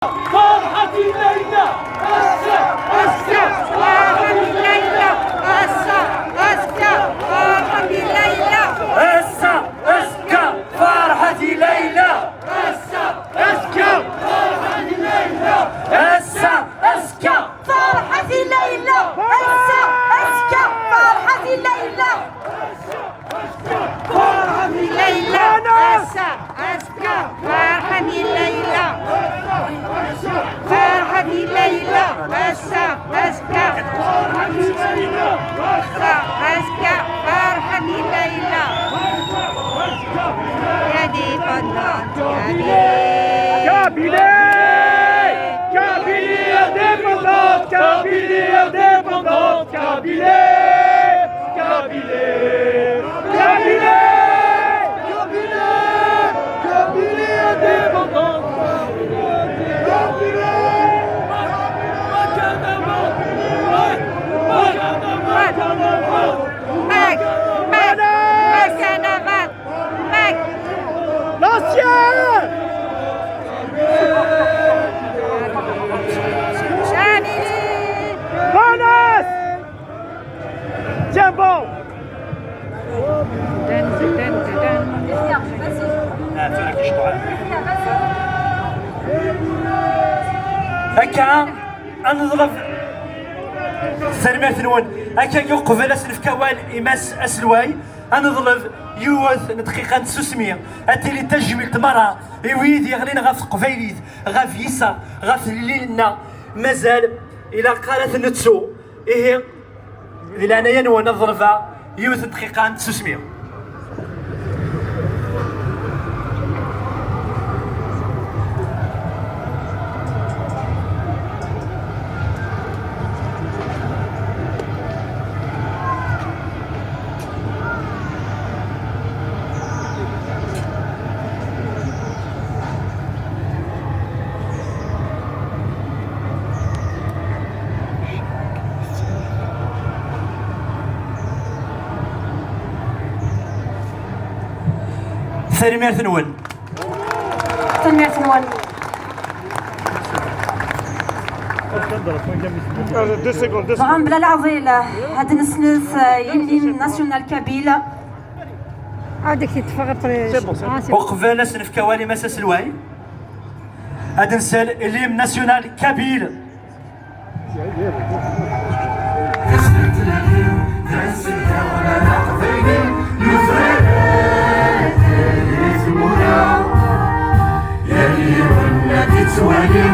فرحة الليلة أسكى فرحة الليلة أسكى فرحة الليلة أسكى فرحة ليلى أسكى فرحة ليلى أسكى فرحة الليلة أسكى فرحة الليلة فرحة الليلة أسكى فرحة الليلة فرحة الليلة أسكى أسكى فرحة الليلة يا دي فضلات Kabylie indépendante, Kabylie indépendante, Kabylie indépendante. L'ancien Bonas. Tiens bon. هكا نضرب سلمات نون هكا يوقف على سلف كوال إماس أسلواي نضرب يوث دقيقة 600 أتيلي تجميل تمرة ويدي غنينا غاف قفايليت غاف يسا غاف ليلنا مازال إلى قالت نتسو إيه إلى أنا ينوى نضرب يوث دقيقة 600. ثاني ثنون طبعا بلا العضيلة هاد السلوث يلي ناسيونال كابيل عادك تتفرق وقفنا سنف كوالي مساس الواي هاد نسال الليم ناسيونال كابيل يلي التي توالي